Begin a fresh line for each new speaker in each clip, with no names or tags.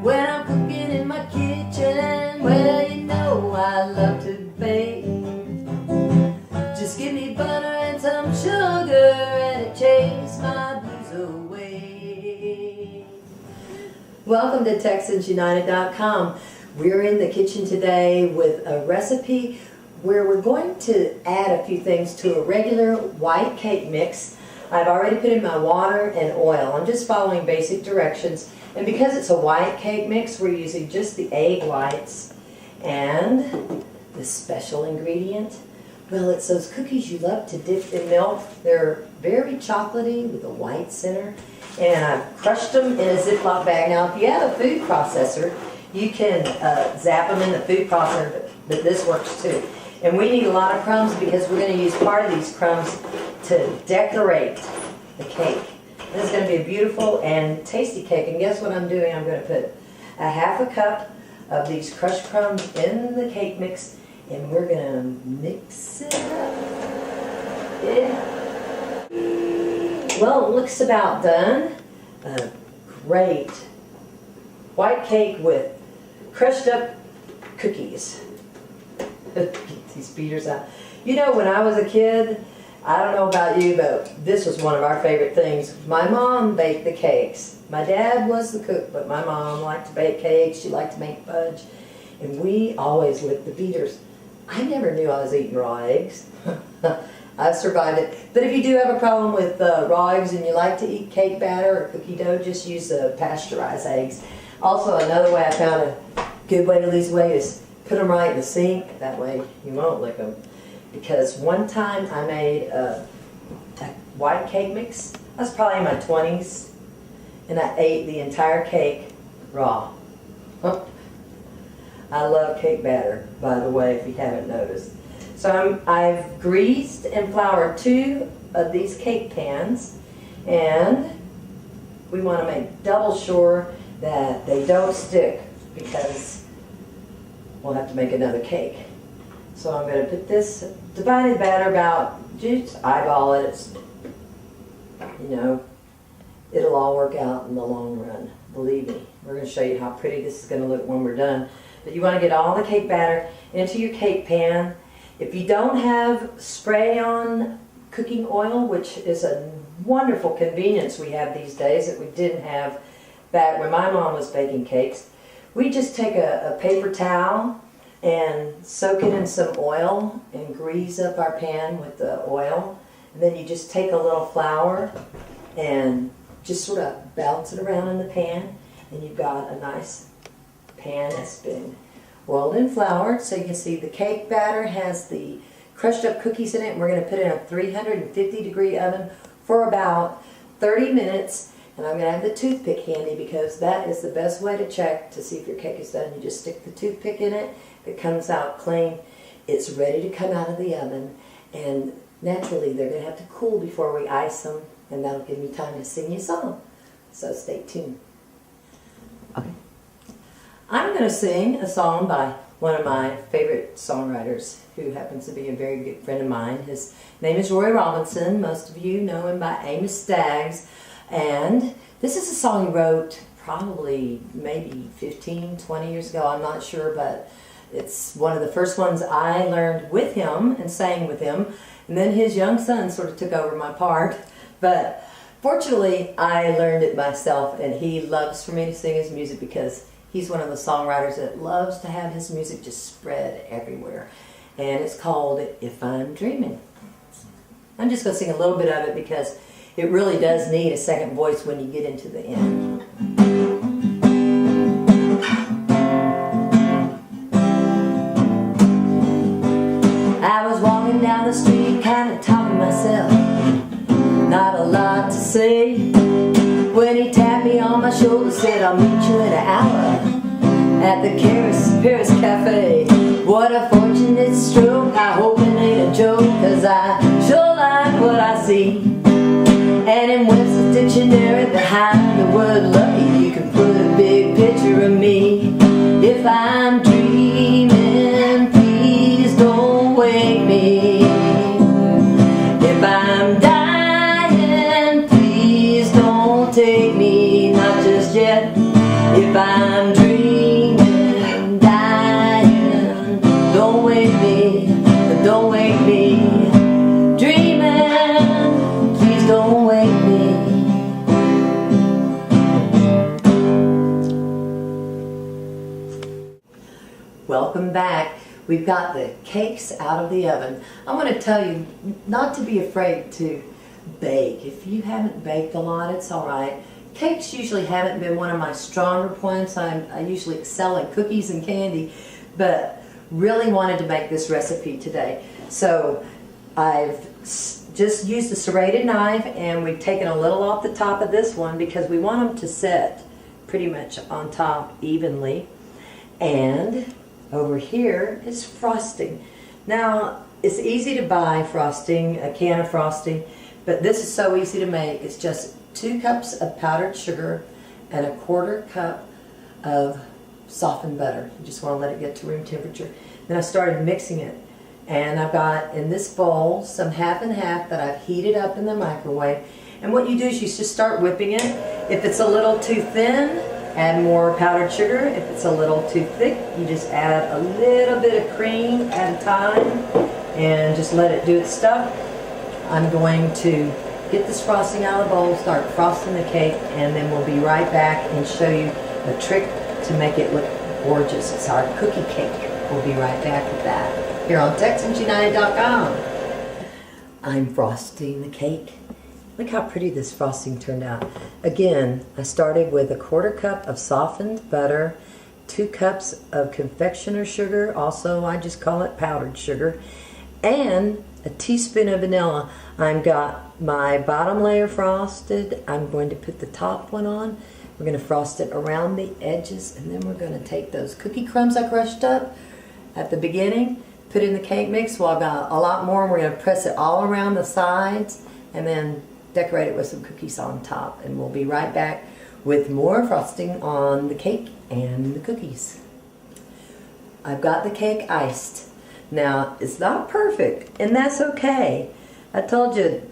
when I'm cooking in my kitchen. Well, you know I love to bake. Just give me butter and some sugar and it chase my blues away. Welcome to TexansUnited.com. We're in the kitchen today with a recipe where we're going to add a few things to a regular white cake mix. I've already put in my water and oil. I'm just following basic directions. And because it's a white cake mix, we're using just the egg whites and the special ingredient. Well, it's those cookies you love to dip in milk. They're very chocolatey with a white center. And I've crushed them in a Ziploc bag. Now, if you have a food processor, you can zap them in the food processor, but this works too. And we need a lot of crumbs because we're going to use part of these crumbs to decorate the cake. This is going to be a beautiful and tasty cake. And guess what I'm doing? I'm going to put a half a cup of these crushed crumbs in the cake mix, and we're going to mix it up. Yeah. Well, it looks about done. Great white cake with crushed up cookies. Get these beaters out. You know, when I was a kid, I don't know about you, but this was one of our favorite things. My mom baked the cakes. My dad was the cook, but my mom liked to bake cakes. She liked to make fudge. And we always licked the beaters. I never knew I was eating raw eggs. I survived it. But if you do have a problem with raw eggs and you like to eat cake batter or cookie dough, just use pasteurized eggs. Also, another way I found a good way to lose weight is put them right in the sink. That way you won't lick them. Because one time I made a white cake mix. I was probably in my 20s. And I ate the entire cake raw. I love cake batter, by the way, if you haven't noticed. So I've greased and floured 2 of these cake pans. And we want to make double sure that they don't stick because we'll have to make another cake. So I'm going to put this divided batter about, just eyeball it. It's, you know, it'll all work out in the long run. Believe me. We're going to show you how pretty this is going to look when we're done. But you want to get all the cake batter into your cake pan. If you don't have spray-on cooking oil, which is a wonderful convenience we have these days that we didn't have back when my mom was baking cakes, we just take a paper towel and soak it in some oil and grease up our pan with the oil. And then you just take a little flour and just sort of bounce it around in the pan, and you've got a nice pan that's been oiled and floured. So you can see the cake batter has the crushed up cookies in it, and we're going to put it in a 350-degree oven for about 30 minutes. And I'm going to have the toothpick handy because that is the best way to check to see if your cake is done. You just stick the toothpick in it. If it comes out clean, it's ready to come out of the oven. And naturally, they're going to have to cool before we ice them, and that'll give me time to sing you a song. So stay tuned. Okay. I'm going to sing a song by one of my favorite songwriters who happens to be a very good friend of mine. His name is Roy Robinson. Most of you know him by Amos Staggs. And this is a song he wrote probably maybe 15, 20 years ago. I'm not sure, but it's one of the first ones I learned with him and sang with him. And then his young son sort of took over my part. But fortunately, I learned it myself, and he loves for me to sing his music because he's one of the songwriters that loves to have his music just spread everywhere. And it's called If I'm Dreaming. I'm just going to sing a little bit of it because it really does need a second voice when you get into the end. I was walking down the street, kind of talking to myself, not a lot to say, when he tapped me on my shoulder, said, I'll meet you in an hour at the Paris Cafe. What a fortunate stroke, I hope it ain't a joke, cause I sure like what I see. And in Webster's dictionary, behind the word lucky, you can put a big picture of me. If I'm dreaming, please don't wake me. If I'm dying, please don't take me, not just yet. If if I'm dreaming, dying, don't wake me, don't wake me. Dreaming, please don't wake me. Welcome back. We've got the cakes out of the oven. I want to tell you not to be afraid to bake. If you haven't baked a lot, it's all right. Cakes usually haven't been one of my stronger points. I usually excel in cookies and candy, but really wanted to make this recipe today. So I've just used a serrated knife, and we've taken a little off the top of this one because we want them to set pretty much on top evenly. And over here is frosting. Now, it's easy to buy frosting, a can of frosting, but this is so easy to make. It's just 2 cups of powdered sugar and 1/4 cup of softened butter. You just want to let it get to room temperature. Then I started mixing it, and I've got in this bowl some half and half that I've heated up in the microwave. And what you do is you just start whipping it. If it's a little too thin, add more powdered sugar. If it's a little too thick, you just add a little bit of cream at a time and just let it do its stuff. I'm going to get this frosting out of the bowl, start frosting the cake, and then we'll be right back and show you a trick to make it look gorgeous. It's our cookie cake. We'll be right back with that here on TexansUnited.com. I'm frosting the cake. Look how pretty this frosting turned out. Again, I started with 1/4 cup of softened butter, 2 cups of confectioner sugar, also I just call it powdered sugar, and a teaspoon of vanilla. I've got my bottom layer frosted. I'm going to put the top one on. We're going to frost it around the edges, and then we're going to take those cookie crumbs I crushed up at the beginning, put in the cake mix. Well, I've got a lot more, and we're going to press it all around the sides, and then decorate it with some cookies on top. And we'll be right back with more frosting on the cake and the cookies. I've got the cake iced. Now, it's not perfect, and that's okay. I told you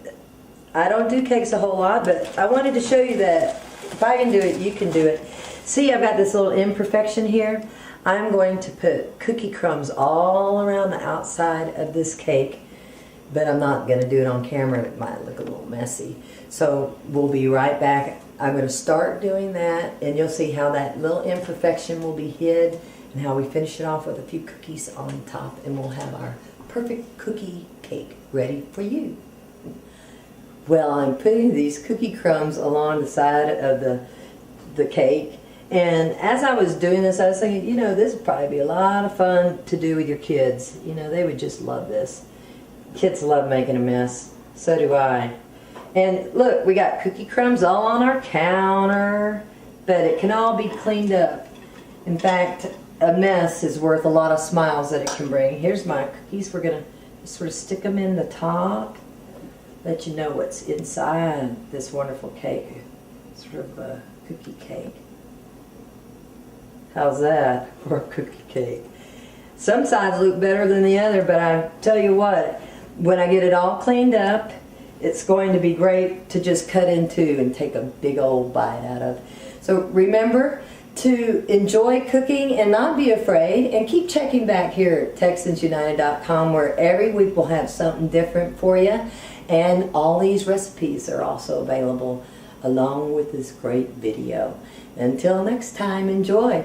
I don't do cakes a whole lot, but I wanted to show you that if I can do it, you can do it. See, I've got this little imperfection here. I'm going to put cookie crumbs all around the outside of this cake, but I'm not going to do it on camera. It might look a little messy. So we'll be right back. I'm going to start doing that, and you'll see how that little imperfection will be hid and how we finish it off with a few cookies on top, and we'll have our perfect cookie cake ready for you. Well, I'm putting these cookie crumbs along the side of the cake, and as I was doing this, I was thinking, you know, this would probably be a lot of fun to do with your kids. You know, they would just love this. Kids love making a mess. So do I. And look, we got cookie crumbs all on our counter, but it can all be cleaned up. In fact, a mess is worth a lot of smiles that it can bring. Here's my cookies. We're going to sort of stick them in the top, let you know what's inside this wonderful cake. Sort of a cookie cake. How's that for a cookie cake? Some sides look better than the other, but I tell you what, when I get it all cleaned up, it's going to be great to just cut into and take a big old bite out of. So remember to enjoy cooking and not be afraid, and keep checking back here at TexansUnited.com, where every week we'll have something different for you, and all these recipes are also available along with this great video. Until next time, enjoy.